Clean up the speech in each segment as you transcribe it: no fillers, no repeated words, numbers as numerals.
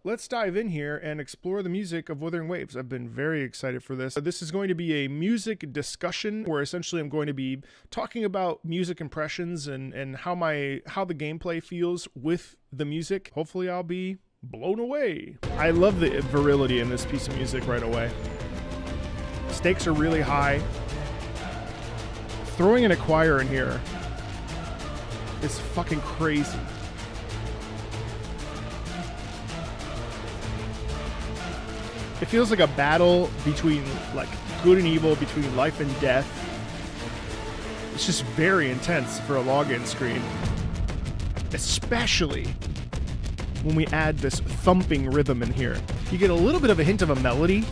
let's dive in here and explore the music of Wuthering Waves. I've been very excited for this. This is going to be a music discussion where essentially I'm going to be talking about music impressions and how the gameplay feels with the music. Hopefully I'll be blown away. I love the virility in this piece of music right away. Stakes are really high. Throwing in a choir in here is fucking crazy. It feels like a battle between like good and evil, between life and death. It's just very intense for a login screen. Especially when we add this thumping rhythm in here. You get a little bit of a hint of a melody,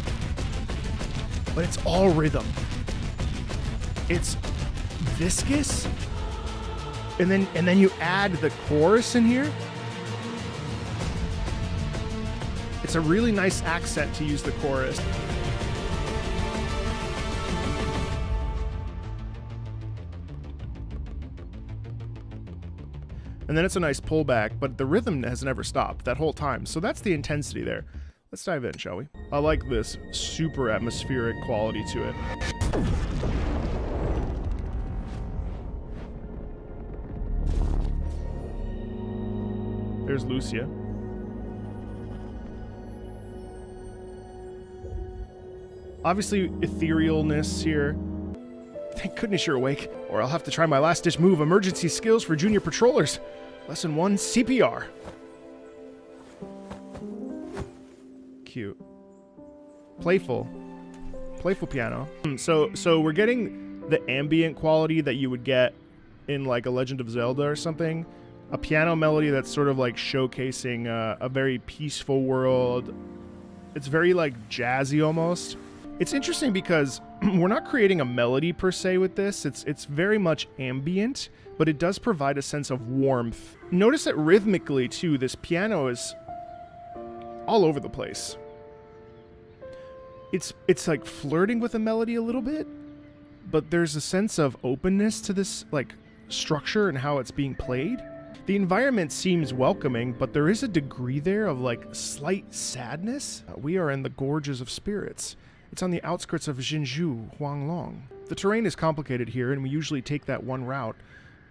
but it's all rhythm. It's viscous. And then you add the chorus in here. It's a really nice accent to use the chorus. And then it's a nice pullback, but the rhythm has never stopped that whole time. So that's the intensity there. Let's dive in, shall we? I like this super atmospheric quality to it. There's Lucia. Obviously, etherealness here. Thank goodness you're awake, or I'll have to try my last-ditch move, emergency skills for junior patrollers. Lesson 1, CPR. Cute. Playful piano. So we're getting the ambient quality that you would get in like a Legend of Zelda or something. A piano melody that's sort of like showcasing a very peaceful world. It's very like jazzy almost. It's interesting because we're not creating a melody per se with this. It's very much ambient, but it does provide a sense of warmth. Notice that rhythmically too, this piano is all over the place. It's like flirting with a melody a little bit, but there's a sense of openness to this like structure and how it's being played. The environment seems welcoming, but there is a degree there of like slight sadness. We are in the Gorges of Spirits. It's on the outskirts of Jinju, Huanglong. The terrain is complicated here, and we usually take that one route.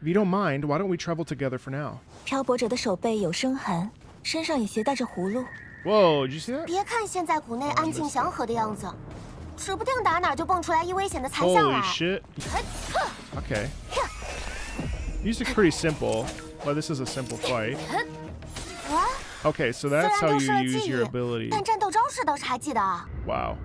If you don't mind, why don't we travel together for now? 漂泊者的手背有生痕，身上也携带着葫芦。 Whoa, did you see that? 别看现在谷内安静祥和的样子，指不定打哪就蹦出来一危险的残像来。Holy shit. Okay. Music's pretty simple, but this is a simple fight. Okay, so that's how you use your ability. 但战斗招式倒是还记得啊。Wow.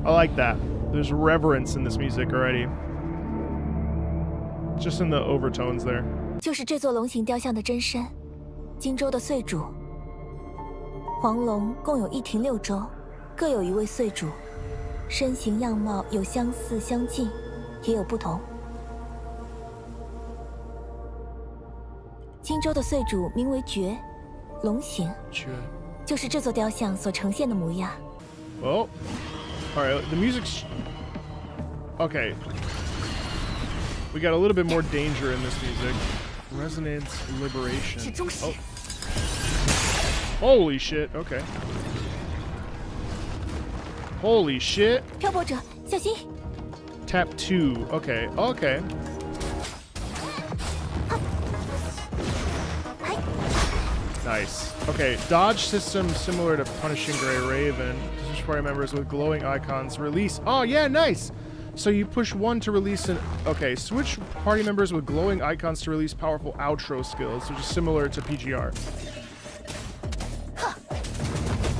I like that. There's reverence in this music already. Just in the overtones there. 就是这座龙形雕像的真身，荆州的岁主。黄龙共有1庭6州，各有一位岁主，身形样貌有相似相近，也有不同。荆州的岁主名为绝，龙形，就是这座雕像所呈现的模样。Oh. Alright, the music's... Okay. We got a little bit more danger in this music. Resonance, liberation. Oh. Holy shit, okay. Holy shit. 漂泊者，小心 Tap 2, okay, okay. Nice. Okay, dodge system similar to Punishing Gray Raven. Switch party members with glowing icons release. Oh yeah, nice! So you push 1 to release an... Okay, switch party members with glowing icons to release powerful outro skills, which is similar to PGR.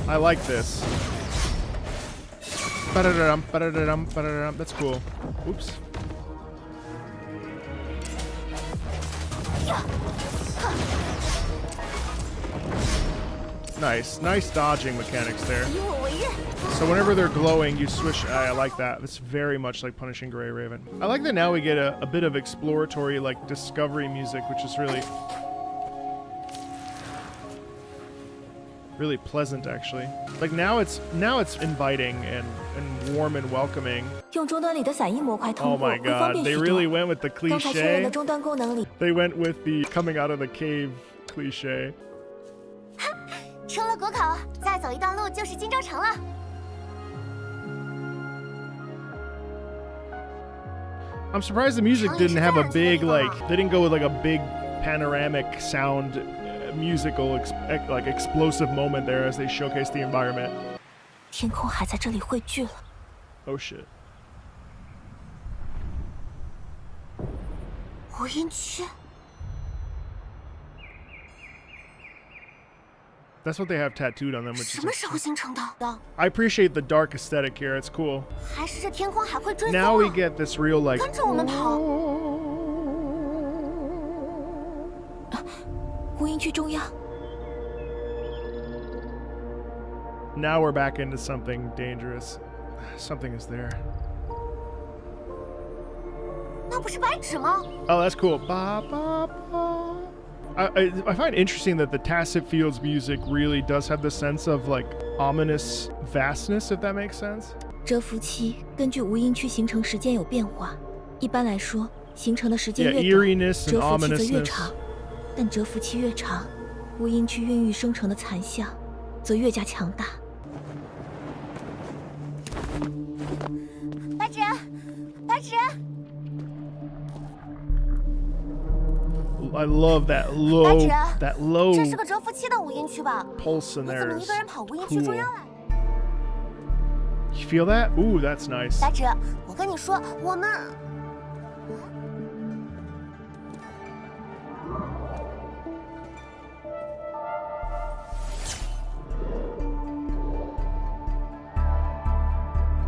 I like this. Ba-da-da-dum, ba-da-da-dum, ba-da-da-dum. That's cool. Oops. Nice dodging mechanics there. So whenever they're glowing, you switch. I like that. It's very much like Punishing Gray Raven. I like that now we get a bit of exploratory, like discovery music, which is really pleasant actually. Like now it's inviting and and warm and welcoming. 用终端里的散音模块 Oh 通过 my 会方 god, 便 they 许 really 多。 went with the 刚才确认的 cliche. 终端功能里， They went with the coming out of the cave cliche. 出了谷口，再走一段路就是荆州城了。 I'm surprised the music didn't have a big, like, they didn't go with like a big panoramic sound musical like explosive moment there as they showcase the environment. 天空还在这里汇聚了。 Oh shit. 无音区， That's what they have tattooed on them, which 什 is 么时候形成的？ I appreciate the dark aesthetic here. It's cool. 还是这天空还会追踪 Now we 啊？ get this real like 跟着我们跑。无音区中央， Now we're back into something dangerous. Something is there. 那不是白纸吗？ Oh, that's cool. Ba, ba, ba. I find it interesting that the Tacit Fields music really does have the sense of like ominous vastness, if that makes sense. 蛰伏期根据无音区形成时间有变化，一般来说，形成的时间 Yeah, 越短， eeriness and 蛰伏期则越 ominousness. 长。但蛰伏期越长，无音区孕育生成的残像则越加强大。 白纸，白纸， I love that low, Badger. that low 这是个蛰伏期的无音区吧？ pulse in 你怎 there. 么 Is 一个人跑无音区中 cool. 央来？ You feel that? Ooh, that's nice. 白纸，我跟你说，我们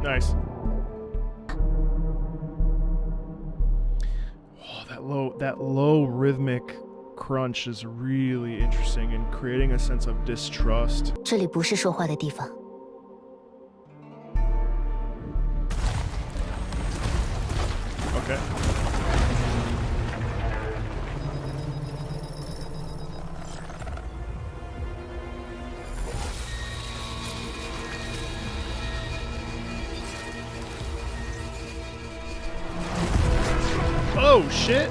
Nice. Oh, that low rhythmic crunch is really interesting in creating a sense of distrust. 这里不是说话的地方。 Okay. Oh shit.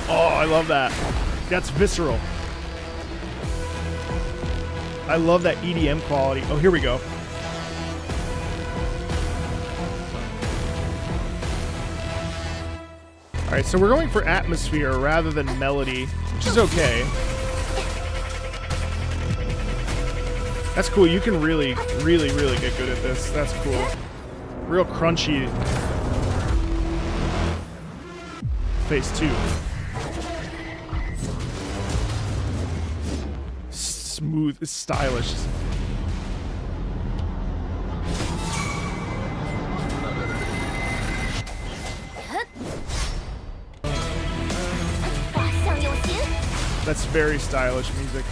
Oh, I love that. That's visceral. I love that EDM quality. Oh, here we go. Alright, so we're going for atmosphere rather than melody, which is okay. That's cool. You can really, really, really get good at this. That's cool. Real crunchy. Phase 2. Smooth, stylish. That's very stylish music.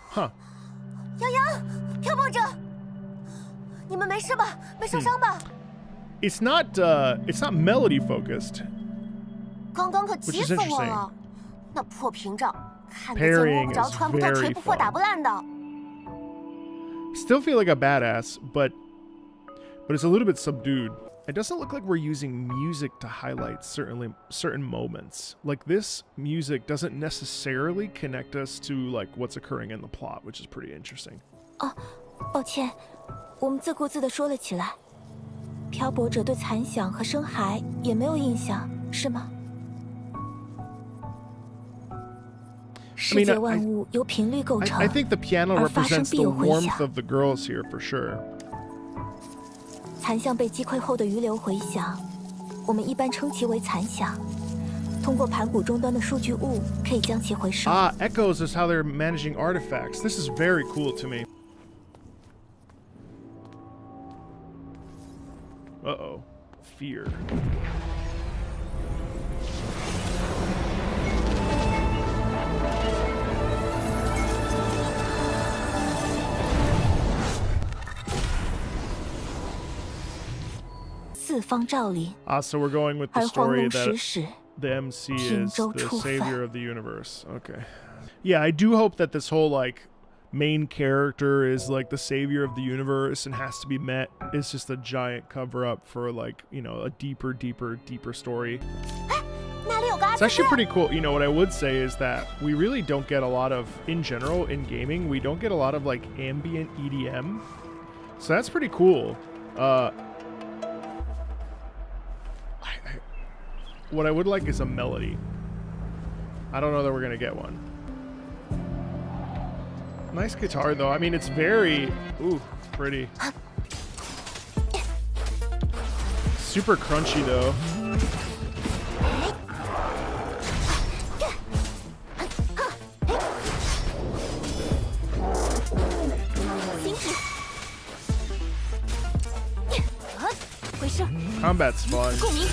Huh. 洋洋，漂泊者，你们没事吧？没受伤吧？ It's not melody focused. 刚刚可急 Which is 死我 interesting. 了！那破屏障，看得见 Parrying 摸不着、 is 穿不透、 very 锤不破、 fun. 打不烂的。 Still feel like a badass, but it's a little bit subdued. It doesn't look like we're using music to highlight certain moments. Like this music doesn't necessarily connect us to like what's occurring in the plot, which is pretty interesting. 哦，抱歉，我们自顾自地说了起来。漂泊者对残响和声骸也没有印象，是吗？世界万物由频率构成。 I think the piano 而发生 represents 必 the 有回 warmth 响。 of the girls here for sure. 残像被击溃后的余留回响，我们一般称其为残响。通过盘古终端的数据物，可以将其回收。 Ah, echoes is how they're managing artifacts. This is very cool to me. Uh-oh. Fear. 四方照临， So we're going with the 而黄 story 龙 that 使使 the MC 平 is 洲 the 触犯。 savior of the universe. Okay. Yeah, I do hope that this whole like main character is like the savior of the universe and has to be met. It's just a giant cover up for like, you know, a deeper story. 那里有个阿 It's 斯 actually 斯， pretty cool. You know, what I would say is that we really don't get a lot of, in general, in gaming, we don't get a lot of like ambient EDM. So that's pretty cool. What I would like is a melody. I don't know that we're gonna get one. Nice guitar though. I mean, it's very, ooh, pretty. Super crunchy though. 停止。回声， Combat's fun. 共鸣。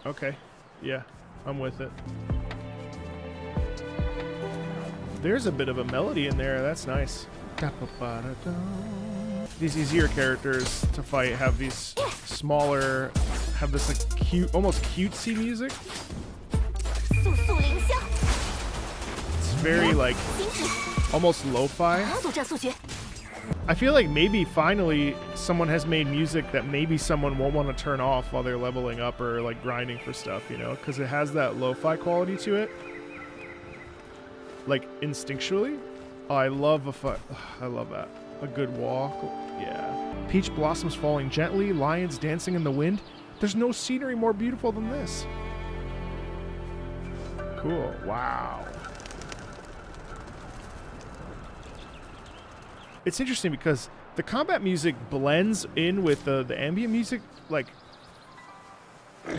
Okay. Yeah, I'm with it. There's a bit of a melody in there. That's nice. These easier characters to fight have these smaller, have this like cute, almost cutesy music. 速速灵香， It's very like 停止。 almost lo-fi. 速战速决。 I feel like maybe finally someone has made music that maybe someone won't want to turn off while they're leveling up or like grinding for stuff, you know, because it has that lo-fi quality to it. Like instinctually. Oh, I love I love that. A good walk. Yeah. Peach blossoms falling gently, lions dancing in the wind. There's no scenery more beautiful than this. Cool. Wow. It's interesting because the combat music blends in with the ambient music, like,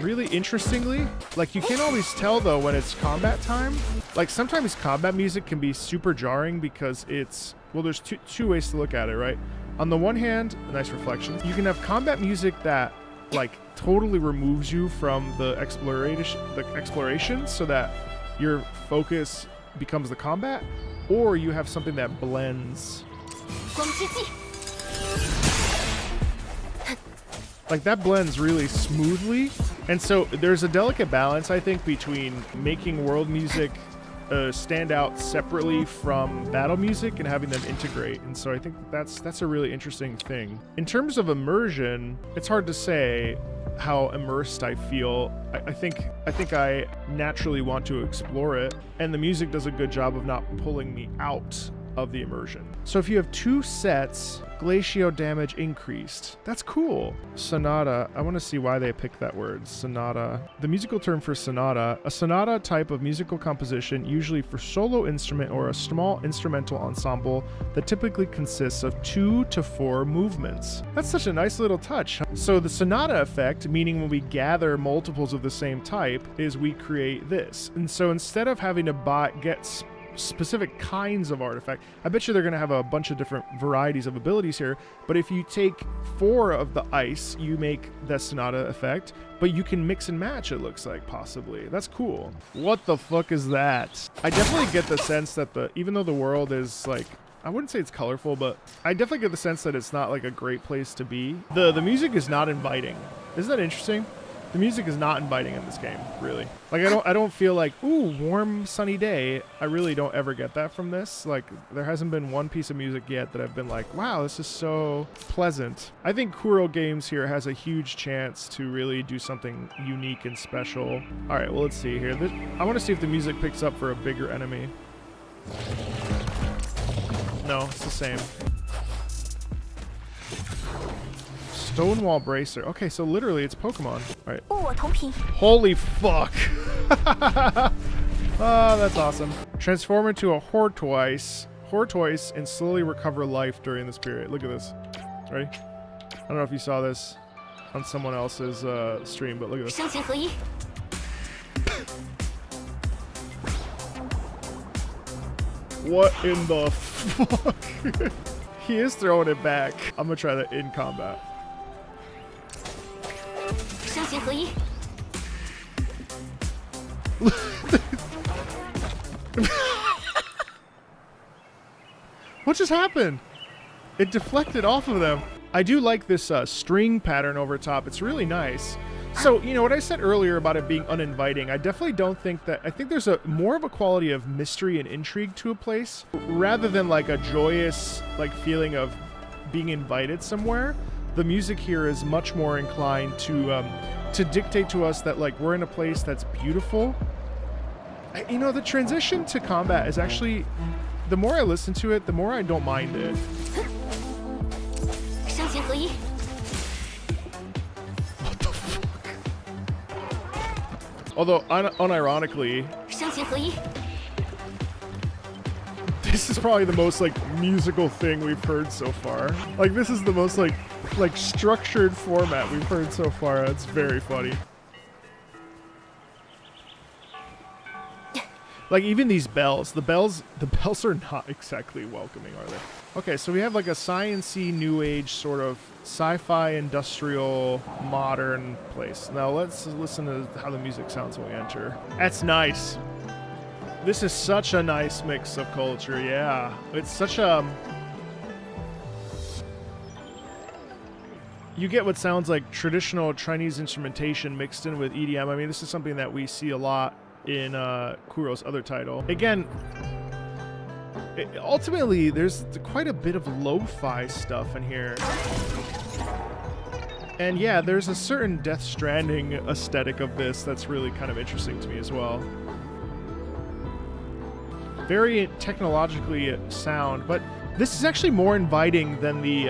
really interestingly. Like, you can't always tell, though, when it's combat time. Like, sometimes combat music can be super jarring because it's... Well, there's two ways to look at it, right? On the one hand, a nice reflection. You can have combat music that, like, totally removes you from the exploration so that your focus becomes the combat. Or you have something that blends... 光之祭， Like that blends really smoothly, and so there's a delicate balance, I think, between making world music stand out separately from battle music and having them integrate. And so I think that's a really interesting thing. In terms of immersion, it's hard to say how immersed I feel. I think I naturally want to explore it, and the music does a good job of not pulling me out of the immersion. So if you have 2 sets, glacio damage increased. That's cool. Sonata, I want to see why they picked that word. Sonata. The musical term for sonata, a sonata type of musical composition usually for solo instrument or a small instrumental ensemble that typically consists of 2 to 4 movements. That's such a nice little touch. So the sonata effect, meaning when we gather multiples of the same type, is we create this. And so instead of having to get specific kinds of artifact, I bet you they're going to have a bunch of different varieties of abilities here, but if you take 4 of the ice, you make the sonata effect, but you can mix and match, it looks like, possibly. That's cool. What the fuck is that? I definitely get the sense that even though the world is like, I wouldn't say it's colorful, but I definitely get the sense that it's not like a great place to be. The music is not inviting. Isn't that interesting? The music is not inviting in this game, really. Like, I don't feel like, ooh, warm, sunny day. I really don't ever get that from this. Like, there hasn't been one piece of music yet that I've been like, wow, this is so pleasant. I think Kuro Games here has a huge chance to really do something unique and special. All right, well, let's see here. I want to see if the music picks up for a bigger enemy. No, it's the same. Stonewall Bracer. Okay, so literally it's Pokemon. All right. 物我同频， Holy fuck. Oh, that's awesome. Transform into a Hortoise and slowly recover life during this period. Look at this. Ready? I don't know if you saw this on someone else's stream, but look at this. 声情合一， What in the fuck? He is throwing it back. I'm gonna try that in combat. 声情合一， What just happened? It deflected off of them. I do like this string pattern over top. It's really nice. So, you know, what I said earlier about it being uninviting, I definitely don't think that... I think there's more of a quality of mystery and intrigue to a place, rather than like a joyous like feeling of being invited somewhere. The music here is much more inclined to dictate to us that like we're in a place that's beautiful. You know, the transition to combat is actually... The more I listen to it, the more I don't mind it. Although, unironically, this is probably the most, like, musical thing we've heard so far. Like, this is the most, like structured format we've heard so far. It's very funny. Like, even these bells, the bells are not exactly welcoming, are they? Okay, so we have, like, a science-y, new age sort of sci-fi, industrial, modern place. Now let's listen to how the music sounds when we enter. That's nice. This is such a nice mix of culture, yeah. It's such a... You get what sounds like traditional Chinese instrumentation mixed in with EDM. I mean, this is something that we see a lot in Kuro's other title. Again, ultimately, there's quite a bit of lo-fi stuff in here. And yeah, there's a certain Death Stranding aesthetic of this that's really kind of interesting to me as well. Very technologically sound, but this is actually more inviting than the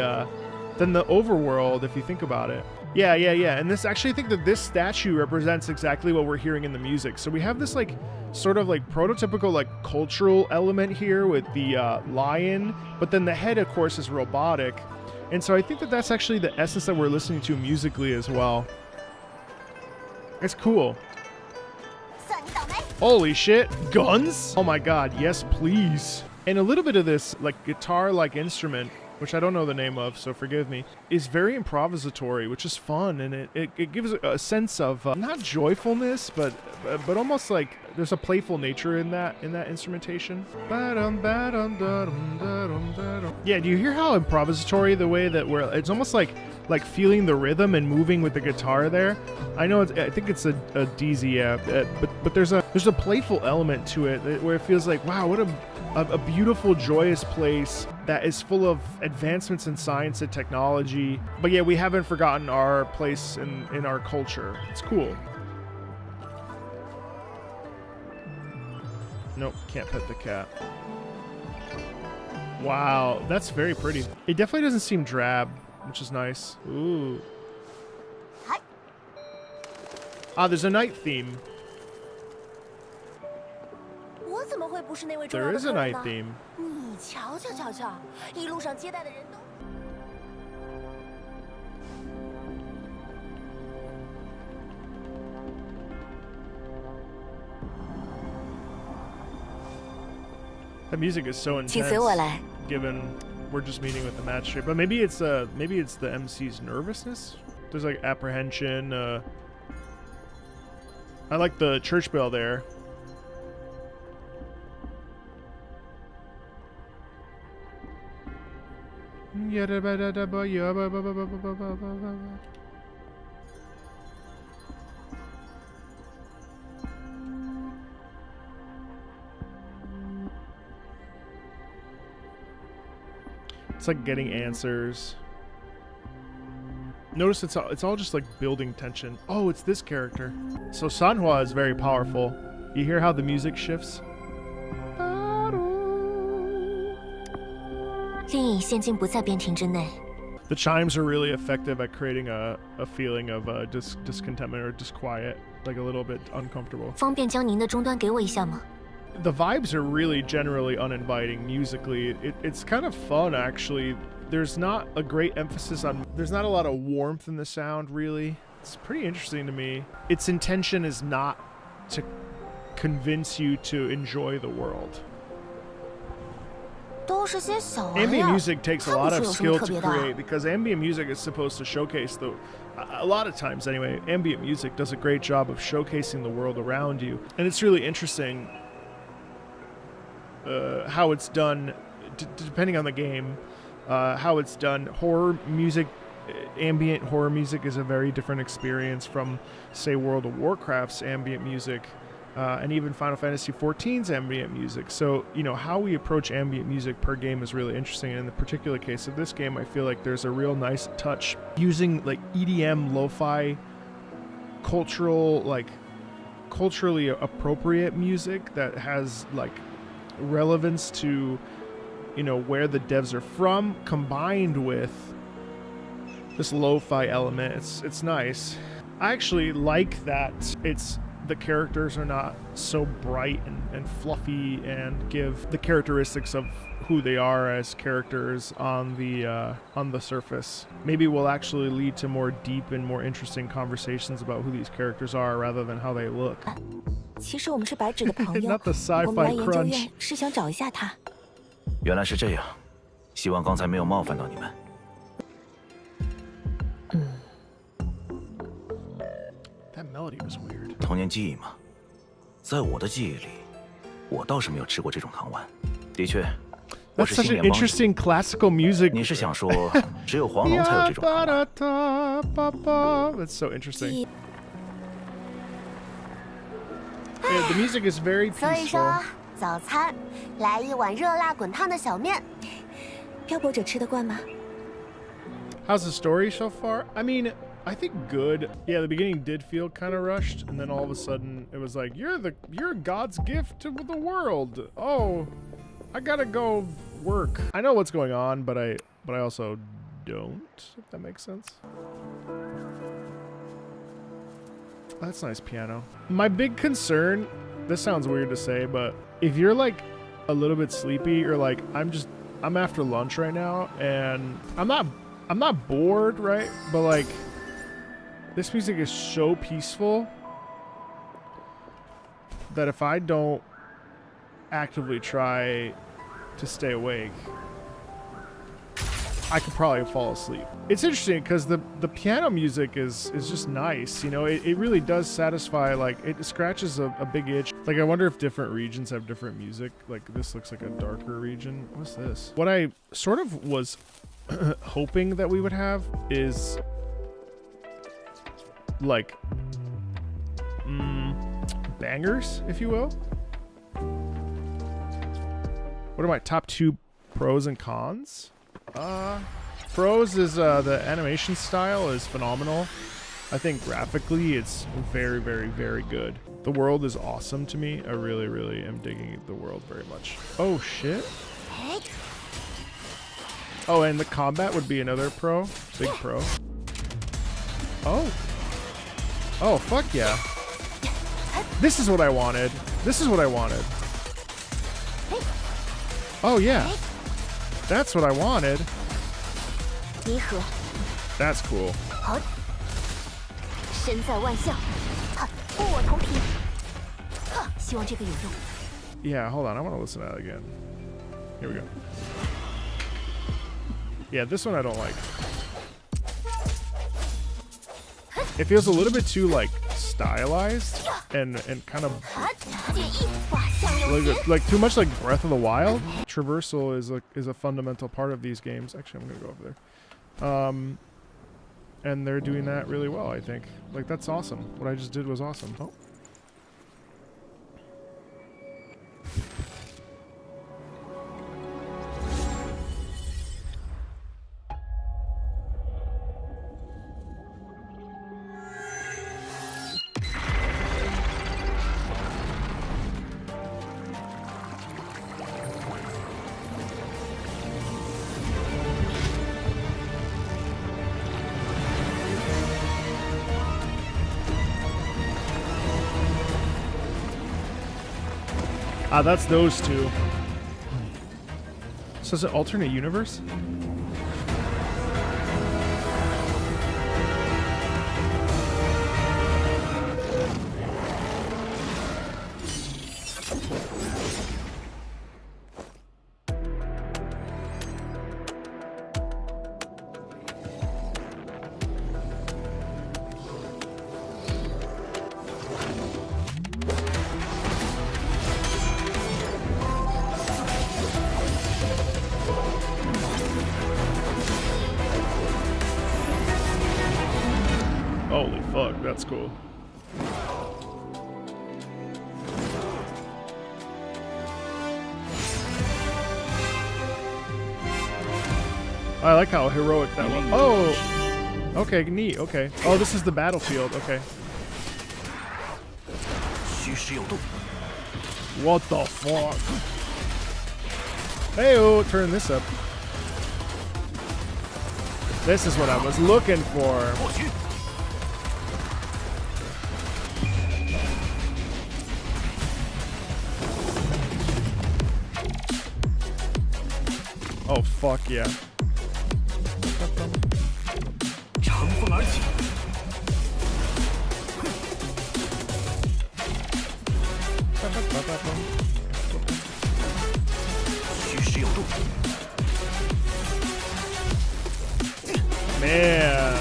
overworld, if you think about it. Yeah. And this actually, I think that this statue represents exactly what we're hearing in the music. So we have this like sort of like prototypical like cultural element here with the lion, but then the head, of course, is robotic. And so I think that that's actually the essence that we're listening to musically as well. It's cool. Holy shit, guns? Oh my god, yes please. And a little bit of this like guitar-like instrument, which I don't know the name of, so forgive me, is very improvisatory, which is fun, and it gives a sense of not joyfulness, but almost like there's a playful nature in that instrumentation. Yeah, do you hear how improvisatory the way that it's almost like feeling the rhythm and moving with the guitar there? I know I think it's a DZ, yeah, but there's a playful element to it where it feels like, wow, what a beautiful, joyous place that is full of advancements in science and technology. But yeah, we haven't forgotten our place in our culture. It's cool. Nope, can't pet the cat. Wow, that's very pretty. It definitely doesn't seem drab, which is nice. Ooh. Ah, there's a night theme. There is a night theme. The music is so intense, given we're just meeting with the magistrate. But maybe it's the MC's nervousness. There's like apprehension. I like the church bell there. It's like getting answers. Notice it's all just like building tension. Oh, it's this character. So Sanhua is very powerful. You hear how the music shifts? The chimes are really effective at creating a feeling of discontentment or disquiet, like a little bit uncomfortable. The vibes are really generally uninviting musically. It's kind of fun, actually. There's not a great emphasis on... There's not a lot of warmth in the sound, really. It's pretty interesting to me. Its intention is not to convince you to enjoy the world. Ambient music takes a lot of skill to create, because ambient music is supposed to showcase a lot of times anyway, ambient music does a great job of showcasing the world around you. And it's really interesting how it's done depending on the game, how it's done. Horror music, ambient horror music is a very different experience from, say, World of Warcraft's ambient music, and even Final Fantasy XIV's ambient music. So, you know, how we approach ambient music per game is really interesting. And in the particular case of this game, I feel like there's a real nice touch using like EDM, lo-fi, culturally appropriate music that has like relevance to, you know, where the devs are from, combined with this lo-fi element. It's nice. I actually like that the characters are not so bright and fluffy and give the characteristics of who they are as characters on the surface. Maybe will actually lead to more deep and more interesting conversations about who these characters are rather than how they look. 其实我们是白纸的朋友， Not the 我们来 sci-fi 研究 crunch. 院是想找一下他。原来是这样，希望刚才没有冒犯到你们。That melody was weird. 童年记忆嘛，在我的记忆里，我倒是没有吃过这种糖丸。的确，我 That's 是 such 新 an 联邦人。 interesting classical music. 你是想说，只有黄龙才有这种糖丸？ That's so interesting. Yeah, the music is very 所以说 peaceful. 早餐来一碗热辣滚烫的小面。漂泊者吃得惯吗？ How's the story so far? I mean, I think good. Yeah, the beginning did feel kind of rushed, and then all of a sudden it was like, you're God's gift to the world. Oh, I gotta go work. I know what's going on, but I also don't, if that makes sense. That's nice piano. My big concern, this sounds weird to say, but if you're like a little bit sleepy or like I'm after lunch right now and I'm not bored, right? But like this music is so peaceful that if I don't actively try to stay awake, I could probably fall asleep. It's interesting because the piano music is just nice. You know, it really does satisfy, like it scratches a big itch. Like I wonder if different regions have different music. Like this looks like a darker region. What's this? What I sort of was hoping that we would have is like bangers, if you will. What are my top 2 pros and cons? Pros is the animation style is phenomenal. I think graphically it's very, very, very good. The world is awesome to me. I really, really am digging the world very much. Oh shit. Oh, and the combat would be another pro. Big pro. Oh. Oh, fuck yeah. This is what I wanted. This is what I wanted. Oh yeah. That's what I wanted. 离合， That's cool. 好，身在万象，哈，护我同频，哈，希望这个有用。 Yeah, hold on. I want to listen to that again. Here we go. Yeah, this one I don't like. It feels a little bit too like stylized and kind of 建议画向右斜。 like too much like Breath of the Wild. Traversal is a fundamental part of these games. Actually, I'm gonna go over there. And they're doing that really well, I think. Like that's awesome. What I just did was awesome. Oh. Ah, that's those two. So is it alternate universe? Holy fuck, that's cool. I like how heroic that was. Oh! Okay, neat, okay. Oh, this is the battlefield, okay. What the fuck? Hey-oh, turn this up. This is what I was looking for. Oh, fuck yeah. Man.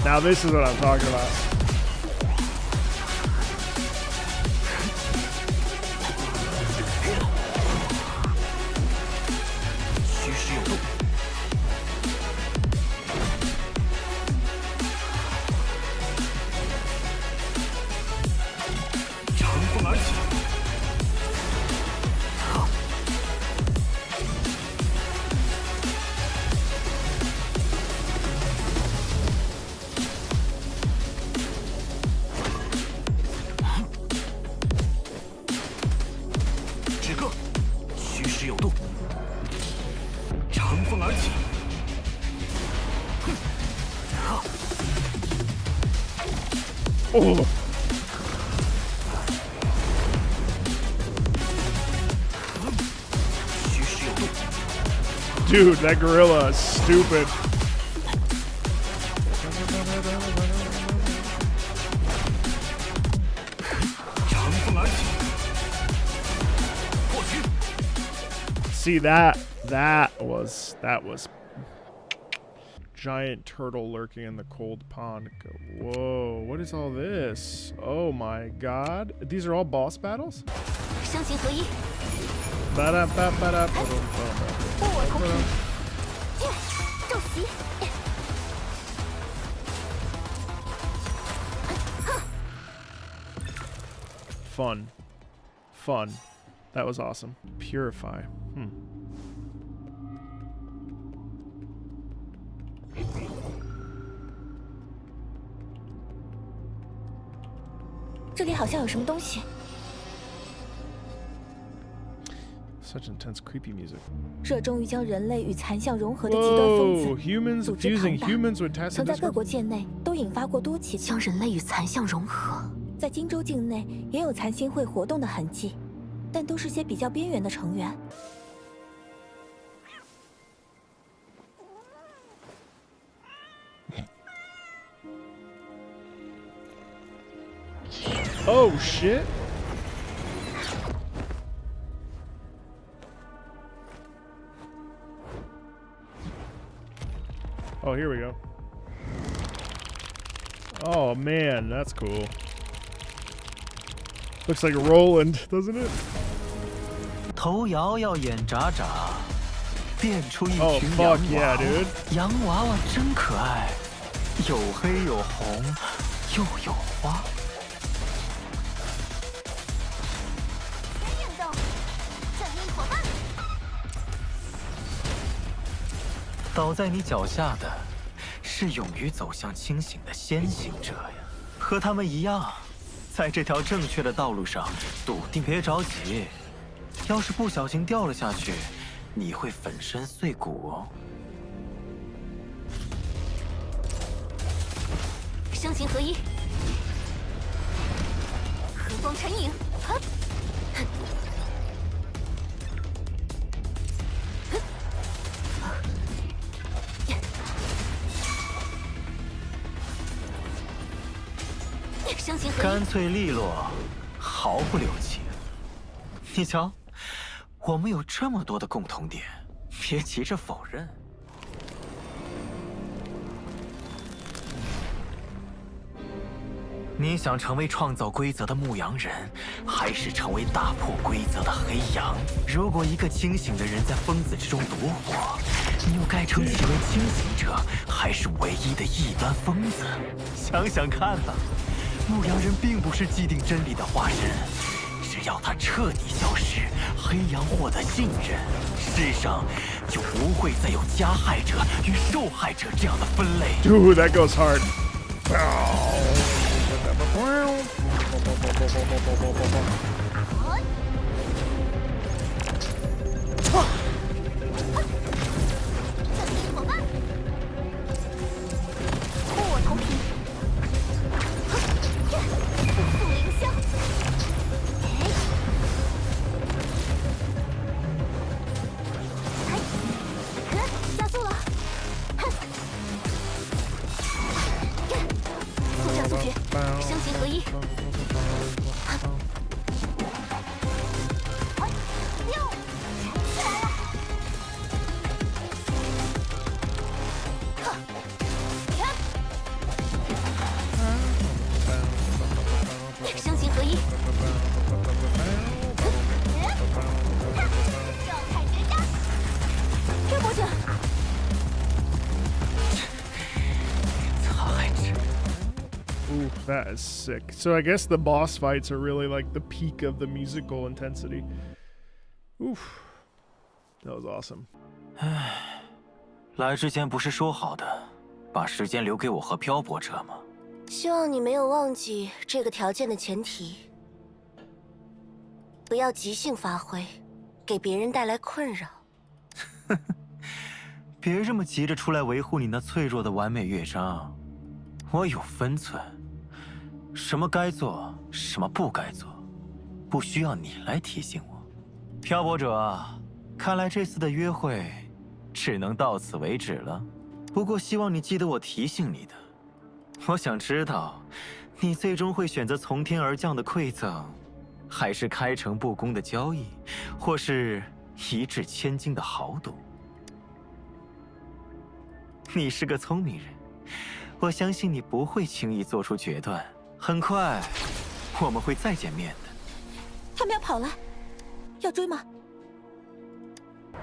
Now this is what I'm talking about. Oh. Dude, that gorilla is stupid. See that was giant turtle lurking in the cold pond. Whoa, what is all this? Oh my god. These are all boss battles? Fun. Fun. That was awesome. Purify. Hmm. 这里好像有什么东西。 Such intense, creepy music. 热衷于将人类与残像融合的极端分子， humans 组织 fusing 庞大， humans with tested 曾在各国界内都引发过多起将人类与残像融合。在荆州境内也有残星会活动的痕迹，但都是些比较边缘的成员。 Oh shit! Oh, here we go. Oh man, that's cool. Looks like Roland, doesn't it? 头摇摇，眼眨眨，变出一 Oh 群 fuck 洋娃 yeah, dude. 洋娃娃真可爱，有黑有红，又有花。 倒在你脚下的，是勇于走向清醒的先行者呀，和他们一样，在这条正确的道路上笃定。别着急，要是不小心掉了下去，你会粉身碎骨哦。声形合一，和光沉影，呵。 干脆利落，毫不留情。你瞧，我们有这么多的共同点，别急着否认。你想成为创造规则的牧羊人，还是成为打破规则的黑羊？如果一个清醒的人在疯子之中夺火，你又该称其为清醒者，还是唯一的异端疯子？想想看吧，牧羊人并不是既定真理的化身，只要他彻底消失，黑羊获得信任，世上就不会再有加害者与受害者这样的分类。 Dude, that goes hard. ，Ooh, that is sick. So I guess the boss fights are really like the peak of the musical intensity. Oof, that was awesome. 来之前不是说好的，把时间留给我和漂泊者吗？希望你没有忘记这个条件的前提，不要即兴发挥，给别人带来困扰。别这么急着出来维护你那脆弱的完美乐章，我有分寸，什么该做，什么不该做，不需要你来提醒我。漂泊者，看来这次的约会只能到此为止了。不过希望你记得我提醒你的。我想知道，你最终会选择从天而降的馈赠，还是开诚布公的交易，或是一掷千金的豪赌？你是个聪明人，我相信你不会轻易做出决断。很快，我们会再见面的。他们要跑了，要追吗？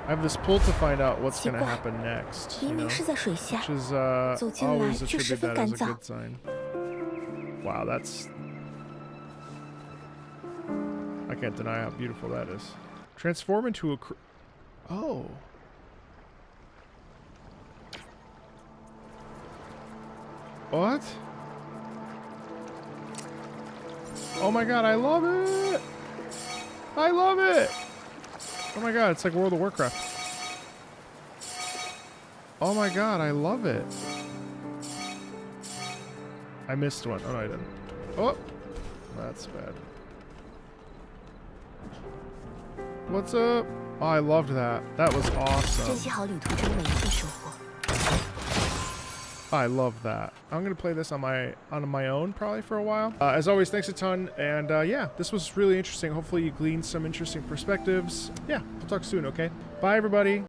I have this pull to find out what's 奇 gonna 怪， happen next. 明 You 明 know? 是在水下， Which is 走进来 always 却十 attribute that 分干 as a 燥。 good sign. Wow, that's... I can't deny how beautiful that is. Transform into a... Oh. What? Oh my god, I love it! I love it! Oh my god, it's like World of Warcraft. Oh my god, I love it. I missed one. Oh no, I didn't. Oh! That's bad. What's up? Oh, I loved that. That was 珍 awesome. 惜好旅途中每一个收获。 I love that. I'm gonna play this on my own probably for a while. As always, thanks a ton, and yeah, this was really interesting. Hopefully you gleaned some interesting perspectives. Yeah, we'll talk soon, okay? Bye, everybody.